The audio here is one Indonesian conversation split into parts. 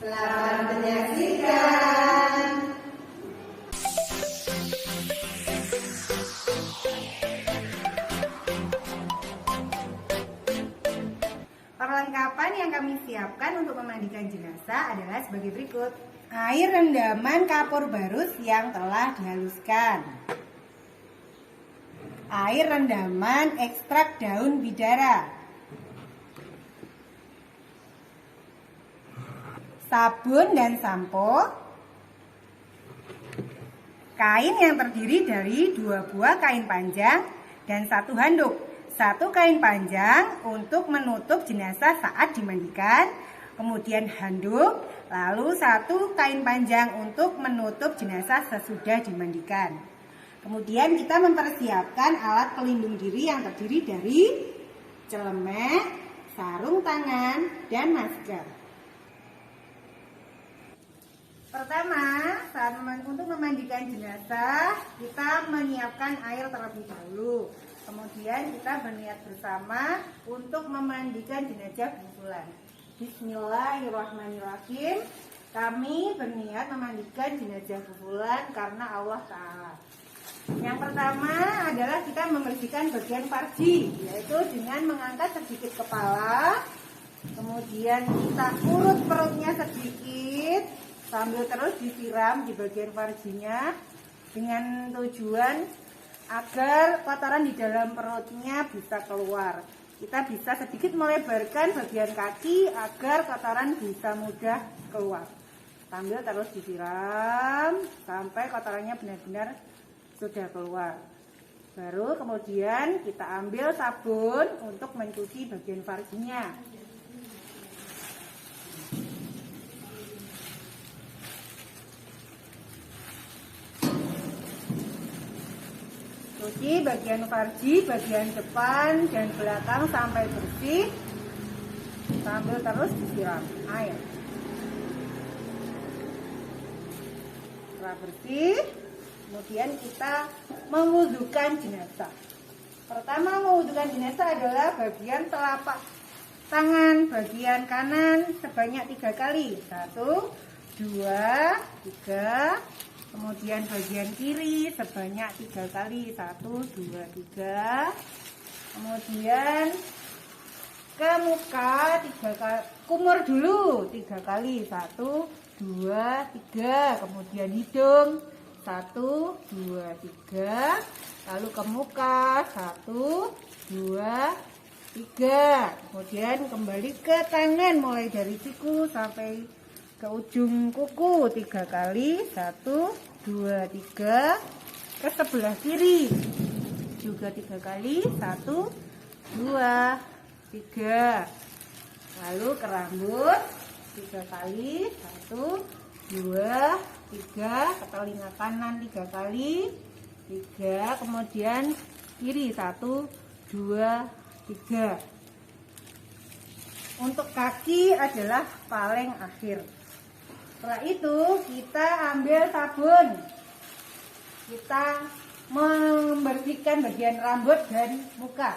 Selamat menyaksikan. Perlengkapan yang kami siapkan untuk memandikan jenazah adalah sebagai berikut. Air rendaman kapur barus yang telah dihaluskan. Air rendaman ekstrak daun bidara. Sabun dan sampo. Kain yang terdiri dari 2 buah kain panjang dan 1 handuk. 1 kain panjang untuk menutup jenazah saat dimandikan, kemudian handuk, lalu 1 kain panjang untuk menutup jenazah sesudah dimandikan. Kemudian kita mempersiapkan alat pelindung diri yang terdiri dari celemek, sarung tangan, dan masker. Pertama, untuk memandikan jenazah, kita menyiapkan air terlebih dahulu. Kemudian kita berniat bersama untuk memandikan jenazah gusulan. Bismillahirrahmanirrahim. Kami berniat memandikan jenazah gusulan karena Allah Ta'ala. Yang pertama adalah kita membersihkan bagian farji, yaitu dengan mengangkat sedikit kepala. Kemudian kita urut perutnya sedikit, sambil terus disiram di bagian farjinya dengan tujuan agar kotoran di dalam perutnya bisa keluar. Kita bisa sedikit melebarkan bagian kaki agar kotoran bisa mudah keluar. Sambil terus disiram sampai kotorannya benar-benar sudah keluar. Baru kemudian kita ambil sabun untuk mencuci bagian farjinya. Cuci bagian farji, bagian depan dan belakang sampai bersih, sambil terus disiram air. Setelah bersih, kemudian kita mewudukan jenazah. Pertama mewudukan jenazah adalah bagian telapak tangan bagian kanan sebanyak 3 kali. 1, 2, 3. Kemudian bagian kiri sebanyak 3 kali. 1, 2, 3. Kemudian ke muka 3 kali. Kumur dulu 3 kali. 1, 2, 3. Kemudian hidung 1, 2, 3. Lalu ke muka 1, 2, 3. Kemudian kembali ke tangan mulai dari siku sampai ke ujung kuku 3 kali. 1, 2, 3. Ke sebelah kiri juga 3 kali. 1, 2, 3. Lalu ke rambut 3 kali. 1, 2, 3. Ke telinga kanan 3 kali. 3. Kemudian kiri 1, 2, 3. Untuk kaki adalah paling akhir. Setelah itu kita ambil sabun. Kita membersihkan bagian rambut dan muka.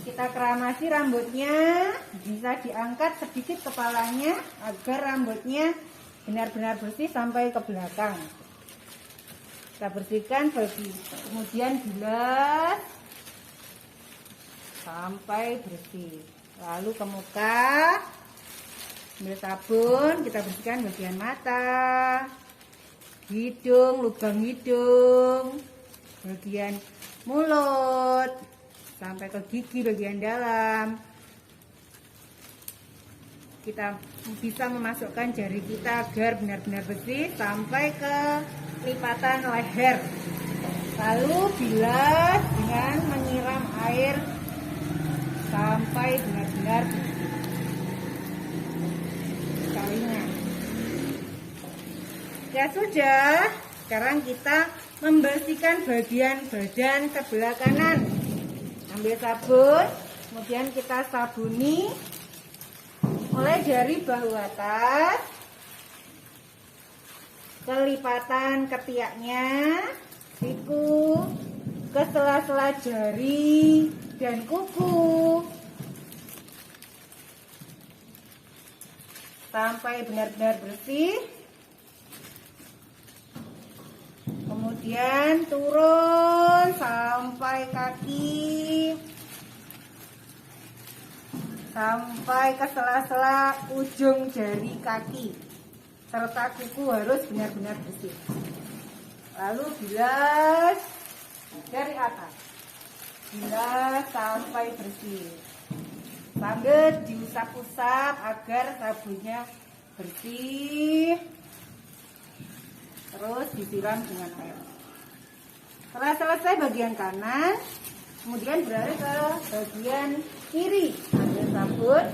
Kita keramasi rambutnya, bisa diangkat sedikit kepalanya agar rambutnya benar-benar bersih sampai ke belakang. Kita bersihkan kemudian bilas sampai bersih. Lalu ke muka, ambil sabun, kita bersihkan bagian mata, hidung, lubang hidung, bagian mulut, sampai ke gigi bagian dalam. Kita bisa memasukkan jari kita agar benar-benar bersih sampai ke lipatan leher. Lalu bilas dengan menyiram air sampai benar-benar bersih. Ya sudah, sekarang kita membersihkan bagian badan sebelah kanan. Ambil sabun, kemudian kita sabuni mulai dari bahu atas, kelipatan ketiaknya, siku, ke sela-sela jari dan kuku. sampai benar-benar bersih. Kemudian turun sampai kaki, sampai ke sela-sela ujung jari kaki, serta kuku harus benar-benar bersih. Lalu bilas dari atas, bilas sampai bersih, sambil diusap-usap agar sabunnya bersih. Terus disiram dengan air. Setelah selesai bagian kanan, kemudian beralih ke bagian kiri. Ambil sabun,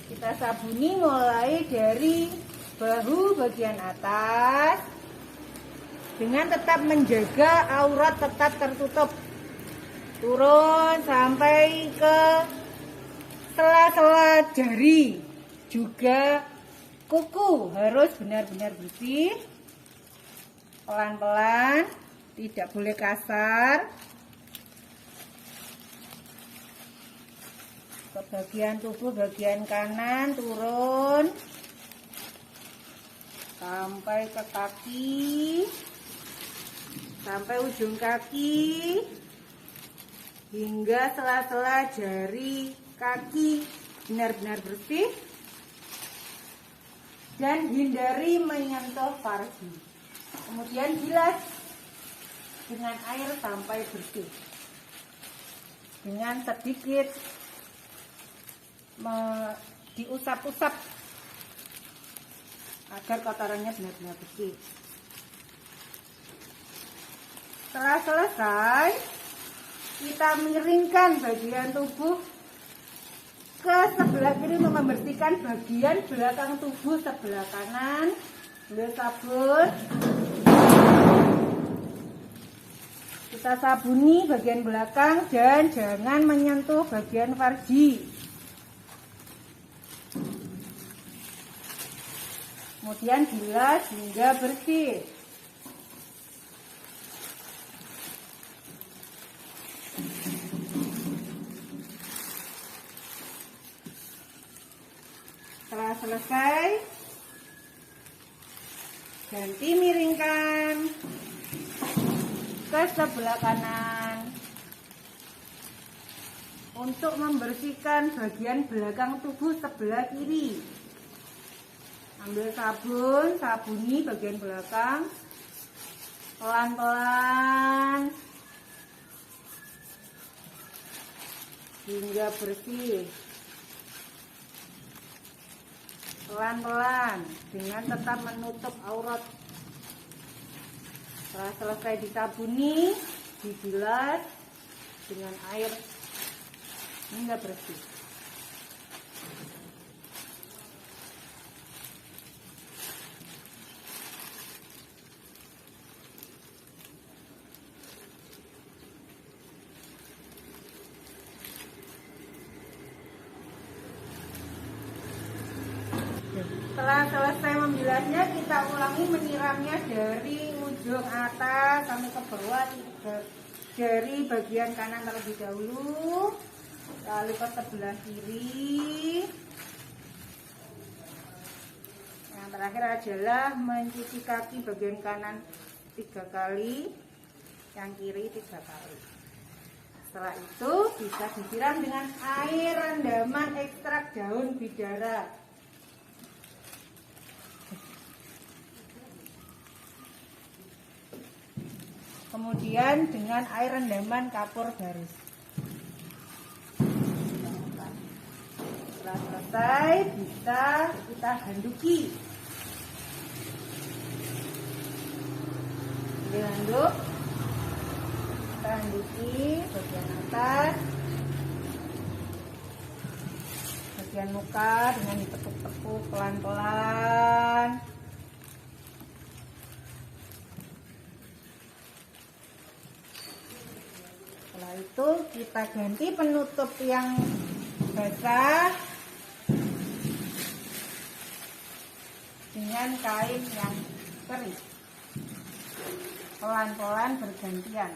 kita sabuni mulai dari bahu bagian atas dengan tetap menjaga aurat tetap tertutup. Turun sampai ke sela-sela jari, juga kuku harus benar-benar bersih. Pelan-pelan, tidak boleh kasar. Ke bagian tubuh bagian kanan turun sampai ke kaki, sampai ujung kaki, hingga sela-sela jari kaki benar-benar bersih. Dan hindari menyentuh farji. Kemudian bilas dengan air sampai bersih. Dengan sedikit diusap-usap agar kotorannya benar-benar bersih. Setelah selesai, kita miringkan bagian tubuh ke sebelah kiri untuk membersihkan bagian belakang tubuh sebelah kanan. Ambil sabun, kita sabuni bagian belakang dan jangan menyentuh bagian farji. Kemudian bilas hingga bersih. Setelah selesai, ganti miringkan ke sebelah kanan untuk membersihkan bagian belakang tubuh sebelah kiri. Ambil sabun, sabuni bagian belakang, pelan-pelan hingga bersih. Pelan-pelan dengan tetap menutup aurat. Setelah selesai disabuni, dibilas dengan air hingga bersih. Setelah selesai membilasnya, kita ulangi menyiramnya dari ujung atas sampai ke bawah, dari bagian kanan terlebih dahulu, lalu ke sebelah kiri. Yang terakhir adalah mencuci kaki bagian kanan 3 kali, yang kiri 3 kali. Setelah itu bisa disiram dengan air rendaman ekstrak daun bidara. Kemudian dengan air rendaman kapur baris. Setelah selesai, bisa kita handuki. Ambil handuk, kita handuki bagian atas, bagian muka dengan ditekuk-tekuk pelan-pelan. Setelah itu kita ganti penutup yang basah dengan kain yang kering. Pelan-pelan bergantian.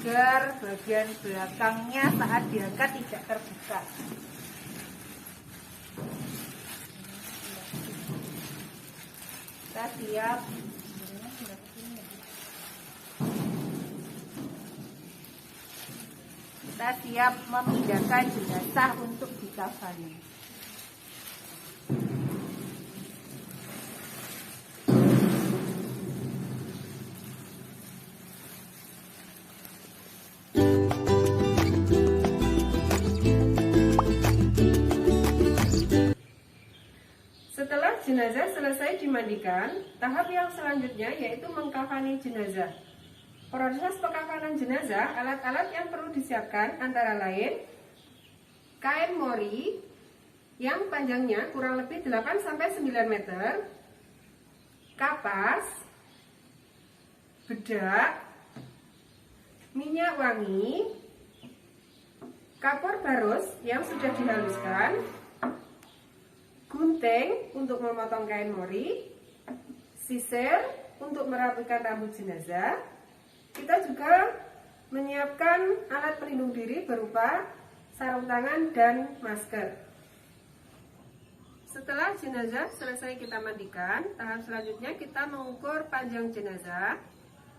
agar bagian belakangnya saat diangkat tidak terbuka. Kita siap. Kita siap memindahkan jenazah untuk dikafani. Setelah jenazah selesai dimandikan, tahap yang selanjutnya yaitu mengkafani jenazah. Proses pengkafanan jenazah, alat-alat yang perlu disiapkan antara lain kain mori yang panjangnya kurang lebih 8-9 meter, kapas, bedak, minyak wangi, kapur barus yang sudah dihaluskan, gunting untuk memotong kain mori, sisir untuk merapikan rambut jenazah. Kita juga menyiapkan alat pelindung diri berupa sarung tangan dan masker. Setelah jenazah selesai kita mandikan, tahap selanjutnya kita mengukur panjang jenazah.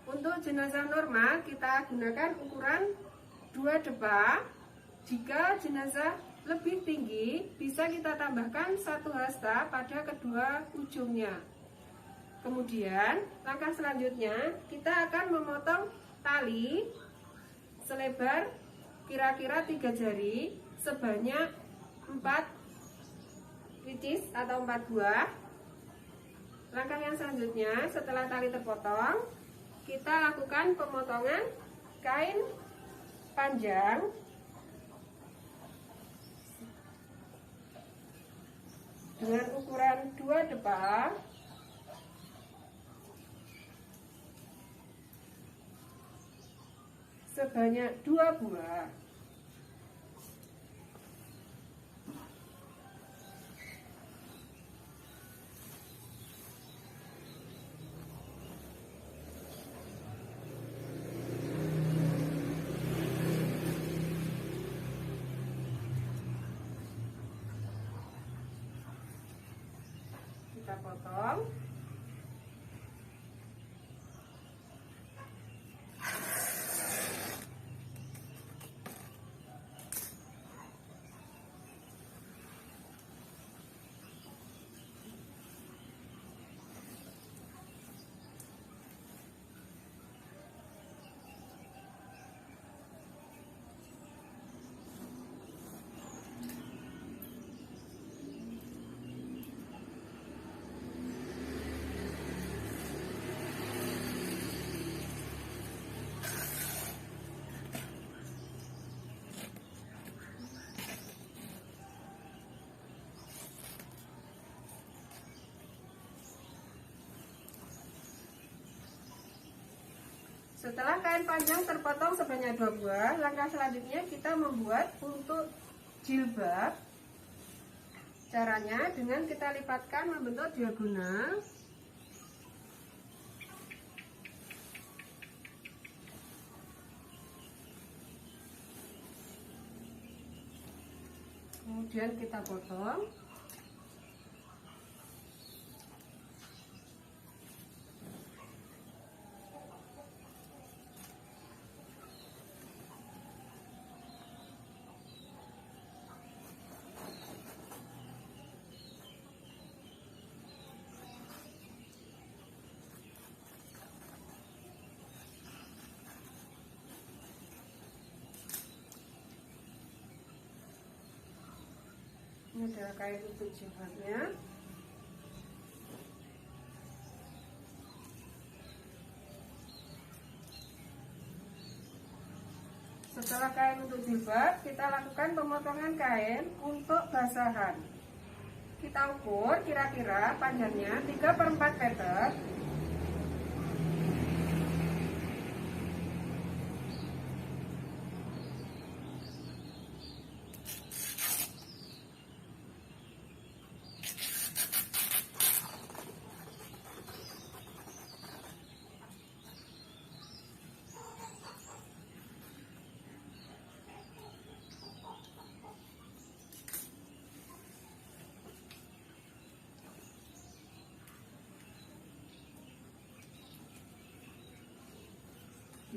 Untuk jenazah normal kita gunakan ukuran 2 depa. Jika jenazah lebih tinggi, bisa kita tambahkan 1 hasta pada kedua ujungnya. Kemudian, langkah selanjutnya kita akan memotong tali selebar kira-kira 3 jari sebanyak 4 ricis atau 4 buah. Langkah yang selanjutnya, setelah tali terpotong, kita lakukan pemotongan kain panjang dengan ukuran 2 depa sebanyak 2 buah. Kita potong. Setelah kain panjang terpotong sebanyak 2 buah, langkah selanjutnya kita membuat untuk jilbab. Caranya dengan kita lipatkan membentuk diagonal. Kemudian kita potong. Ini adalah kain untuk jilbabnya. Setelah kain untuk jilbab, kita lakukan pemotongan kain untuk basahan. Kita ukur kira-kira panjangnya 3/4 meter.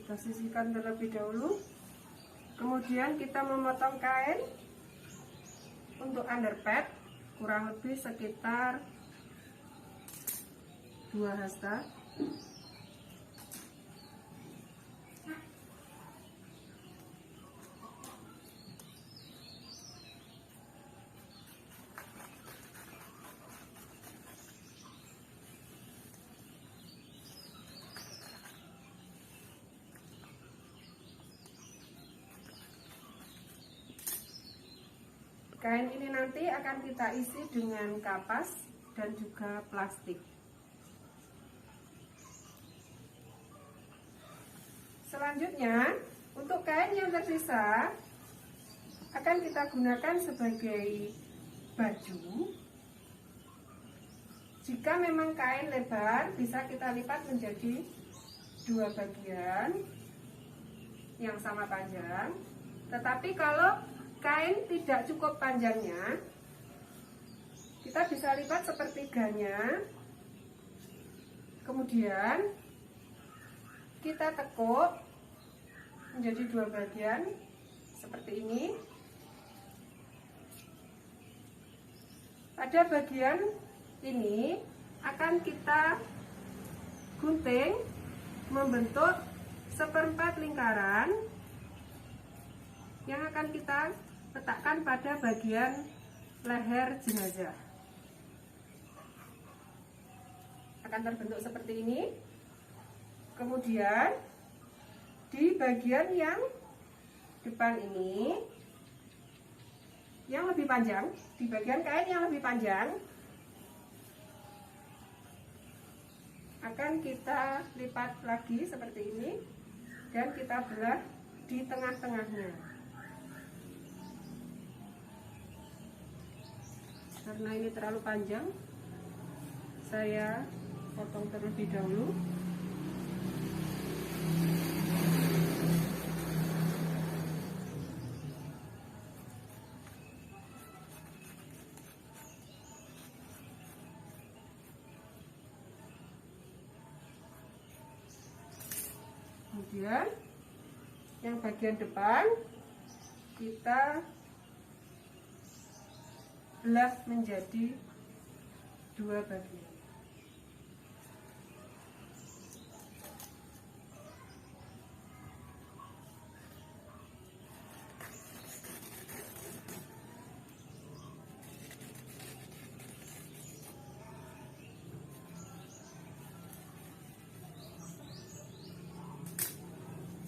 kita sisihkan terlebih dahulu. Kemudian kita memotong kain untuk underpad kurang lebih sekitar 2 hasta. Kain ini nanti akan kita isi dengan kapas dan juga plastik. Selanjutnya, untuk kain yang tersisa akan kita gunakan sebagai baju. Jika memang kain lebar, bisa kita lipat menjadi 2 bagian yang sama panjang. Tetapi kalau kain tidak cukup panjangnya, kita bisa lipat sepertiganya, kemudian kita tekuk menjadi 2 bagian seperti ini. Pada bagian ini akan kita gunting membentuk 1/4 lingkaran yang akan kita letakkan pada bagian leher jenazah. Akan terbentuk seperti ini. Kemudian di bagian yang depan ini yang lebih panjang, di bagian kain yang lebih panjang akan kita lipat lagi seperti ini dan kita belah di tengah-tengahnya. Karena ini terlalu panjang, saya potong terlebih dahulu. Kemudian yang bagian depan kita belah menjadi 2 bagian.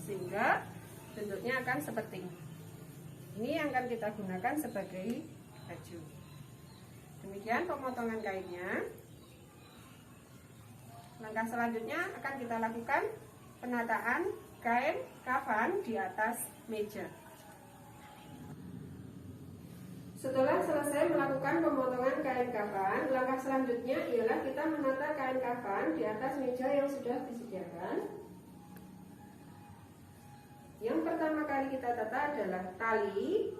Sehingga bentuknya akan seperti ini. Ini yang akan kita gunakan sebagai baju. Demikian pemotongan kainnya. Langkah selanjutnya akan kita lakukan penataan kain kafan di atas meja. Setelah selesai melakukan pemotongan kain kafan, langkah selanjutnya ialah kita menata kain kafan di atas meja yang sudah disediakan. Yang pertama kali kita tata adalah tali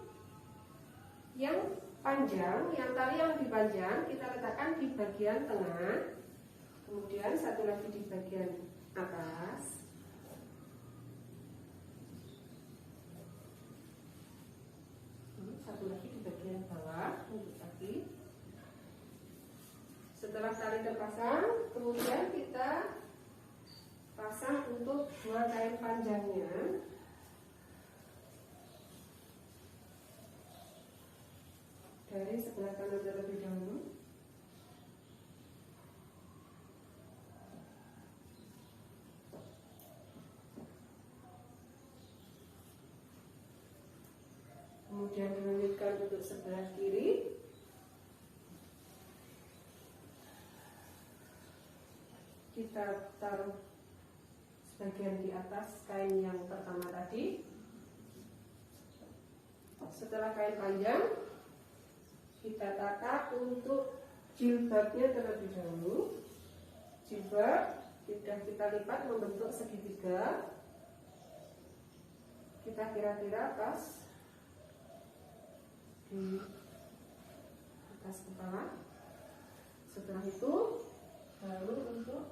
yang panjang, tali yang lebih panjang kita letakkan di bagian tengah, kemudian satu lagi di bagian atas, satu lagi di bagian bawah untuk kaki. Setelah tali terpasang, kemudian kita pasang untuk 2 kain panjangnya. Dari sebelah kanan terlebih dahulu. Kemudian dilanjutkan untuk sebelah kiri. Kita taruh sebagian di atas kain yang pertama tadi. Setelah kain panjang, kita tata untuk jilbabnya terlebih dahulu. Jilbab sudah kita lipat membentuk segitiga. Kita kira-kira pas di atas kepala. Setelah itu baru untuk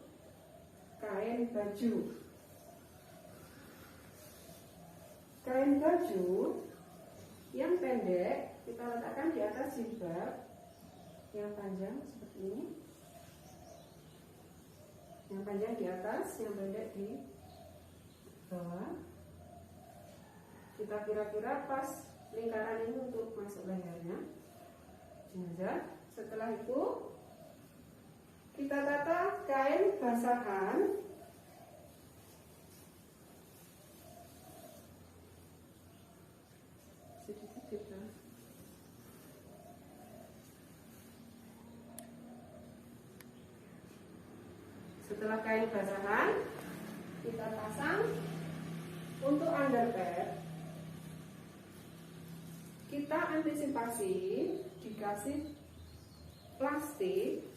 kain baju. kain baju yang pendek kita letakkan di atas jilbab yang panjang seperti ini. Yang panjang di atas, yang pendek di bawah. Kita kira-kira pas lingkaran ini untuk masuk lehernya jenazah. Setelah itu kita tata kain basahan sedikit kita. Setelah kain basahan kita pasang. Untuk underpad kita antisipasi dikasih plastik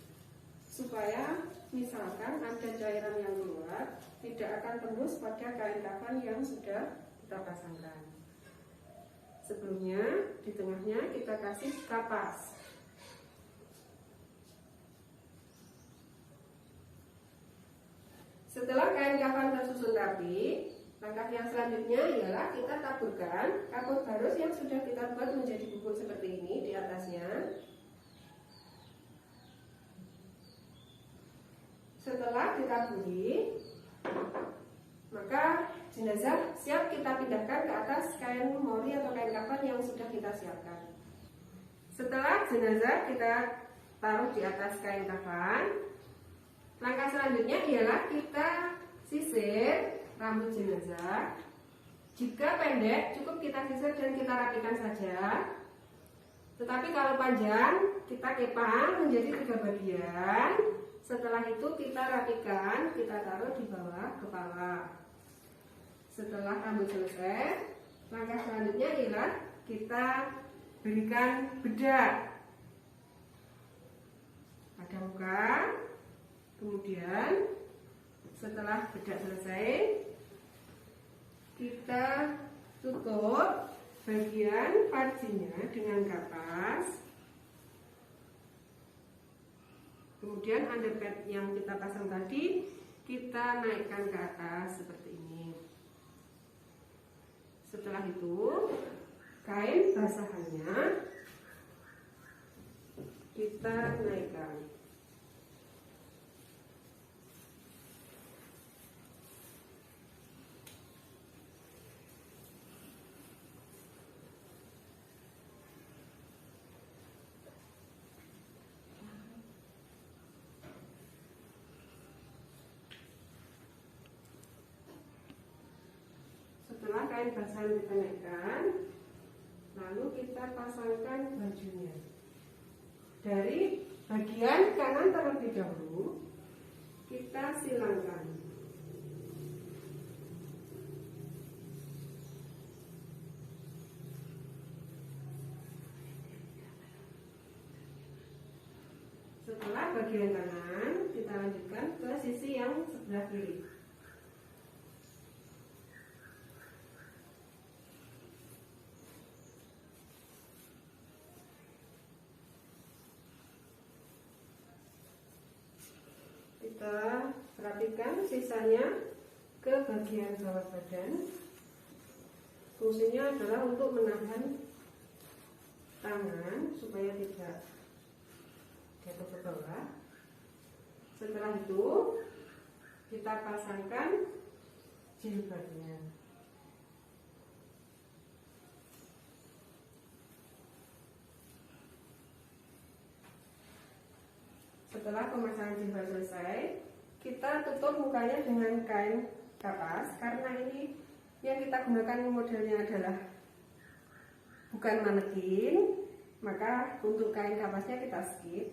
supaya misalkan ada cairan yang keluar tidak akan tembus pada kain kafan yang sudah kita pasangkan. Sebelumnya di tengahnya kita kasih kapas. Setelah kain kafan tersusun rapi, langkah yang selanjutnya ialah kita taburkan kapur barus yang sudah kita buat menjadi bubuk seperti ini di atasnya. Setelah ditaburi, maka jenazah siap kita pindahkan ke atas kain mori atau kain kafan yang sudah kita siapkan. Setelah jenazah kita taruh di atas kain kafan, langkah selanjutnya ialah kita sisir rambut jenazah. Jika pendek cukup kita sisir dan kita rapikan saja. Tetapi kalau panjang kita kepang menjadi 3 bagian. Setelah itu kita rapikan, kita taruh di bawah kepala. Setelah rambut selesai, langkah selanjutnya ialah kita berikan bedak pada muka. Kemudian setelah bedak selesai, kita tutup bagian farjinya dengan kapas. Kemudian underpad yang kita pasang tadi kita naikkan ke atas seperti ini. Setelah itu kain basahannya kita naikkan. Setelah kain basahan kita naikkan, lalu kita pasangkan bajunya. Dari bagian kanan terlebih dahulu, kita silangkan. Setelah bagian kanan, kita lanjutkan ke sisi yang sebelah kiri. Kita rapikan sisanya ke bagian bawah badan. Fungsinya adalah untuk menahan tangan supaya tidak jatuh ke bawah. Setelah itu kita pasangkan jilbabnya. Setelah pemasangan jilbab selesai, kita tutup mukanya dengan kain kapas. Karena ini yang kita gunakan modelnya adalah bukan manekin, maka untuk kain kapasnya kita skip.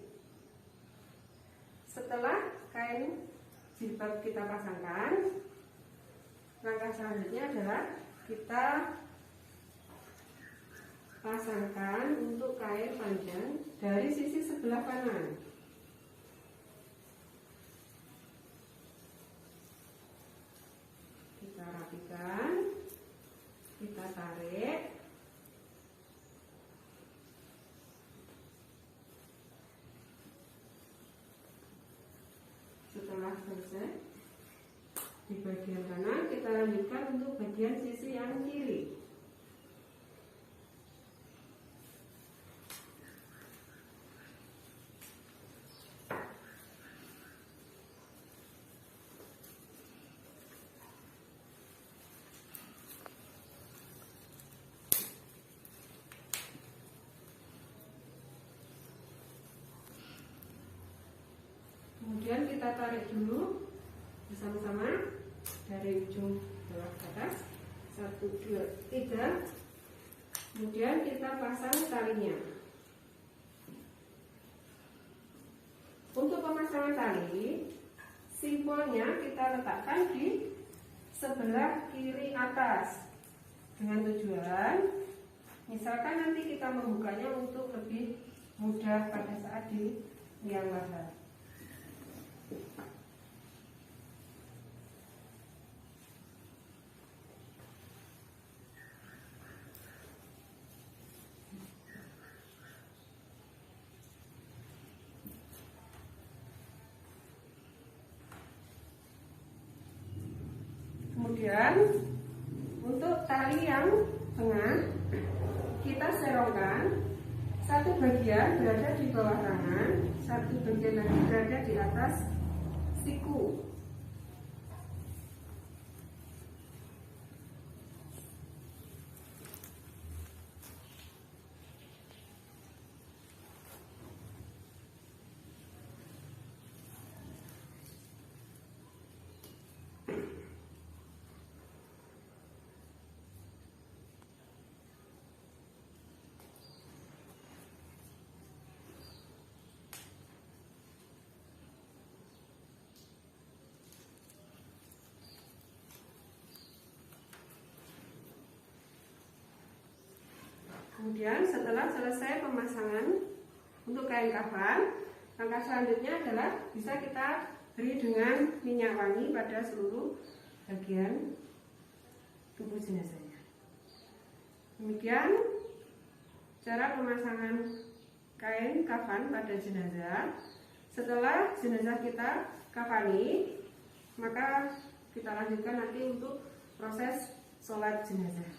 Setelah kain jilbab kita pasangkan, langkah selanjutnya adalah kita pasangkan untuk kain panjang dari sisi sebelah kanan. Kita rapikan, kita tarik. Setelah selesai di bagian kanan, kita lanjutkan untuk bagian sisi yang kiri. Kemudian kita tarik dulu bersama-sama dari ujung bawah ke atas. 1, 2, 3. Kemudian kita pasang talinya. Untuk pemasangan tali, simpulnya kita letakkan di sebelah kiri atas dengan tujuan misalkan nanti kita membukanya untuk lebih mudah pada saat di liang lahat. Kemudian untuk tali yang tengah kita serongkan, satu bagian berada di bawah tangan, satu bagian lagi berada di atas siku. Kemudian setelah selesai pemasangan untuk kain kafan, langkah selanjutnya adalah bisa kita beri dengan minyak wangi pada seluruh bagian tubuh jenazahnya. Demikian cara pemasangan kain kafan pada jenazah. Setelah jenazah kita kafani, maka kita lanjutkan nanti untuk proses sholat jenazah.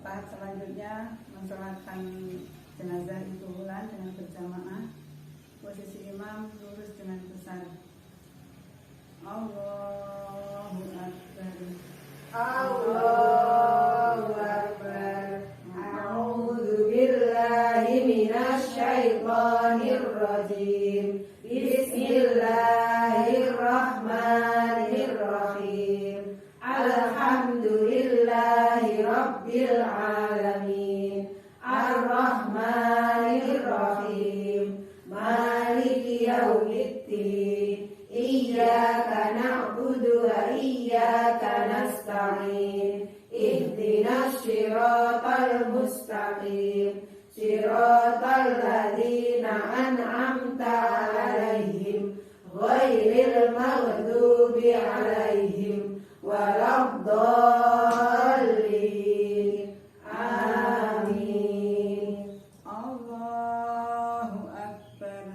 Tahap selanjutnya mensolatkan jenazah itu ulang dengan berjamaah. Posisi imam lurus dengan besar. Allahu Akbar. Allahu Akbar. A'udzu billahi minasy syaithanir rajim. Bismillahirrahmanirrahim. Alhamdulillahi rabbil alamin. Ar-Rahmanir-Rahim. Maliki yaumiddin. Iyyaka na'budu wa iyyaka nasta'in. Ihdinas siratal mustaqim. Siratal ladzina an'amta 'alaihim ghairil maghdubi 'alaihim waladdallin. Amin. Allahu Akbar.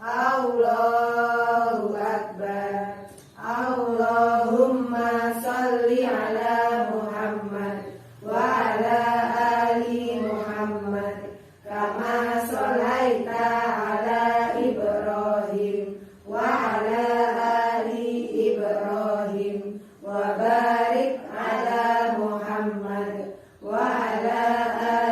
Allahu Akbar. Allahumma salli ala Muhammad wa ala ali Muhammad kama sholaita ala Ibrahim wa ala ali Ibrahim wa barik ala Muhammad wa ala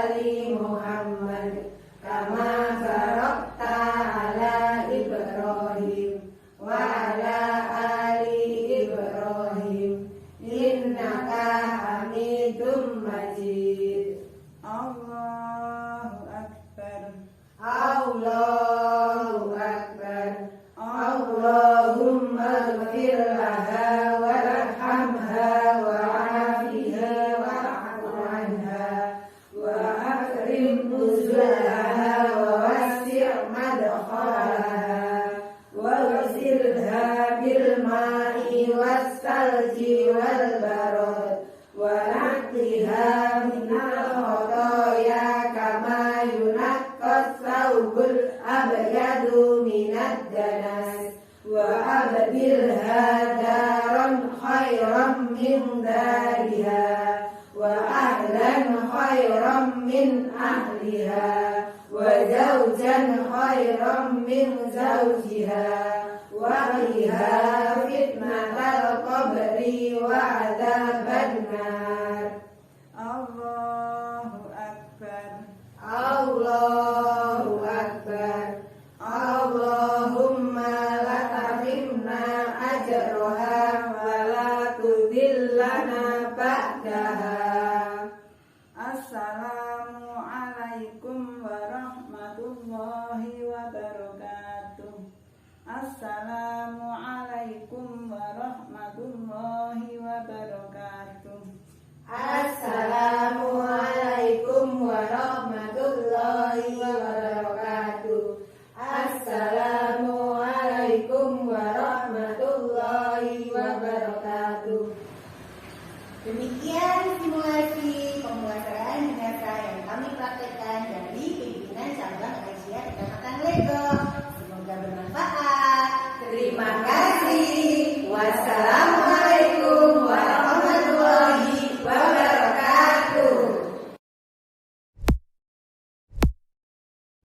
ali Muhammad kama barakta ala Ibrahim wa ala ali Ibrahim innaka Hamidum Majid. Allahu Akbar. Allahu Akbar. Allahumma ighfir laha warhamha wa'afiha wa'fu anha wa akrim nuzulaha wa wasi' madkhalaha wa ghsilha bil ma'i was salji wal barad wa naqliha min al-khotaya kama yunaqqas thawbul abyadu minad danas wa abdilha daran khairan min dariha wa ahlan khairan min ahliha wa zawjan khairan min zawjiha wa qiha fitnatal qabri wa adzaban nar. Demikian simulasi pemulasaran jenazah yang kami praktekkan dari pimpinan cabang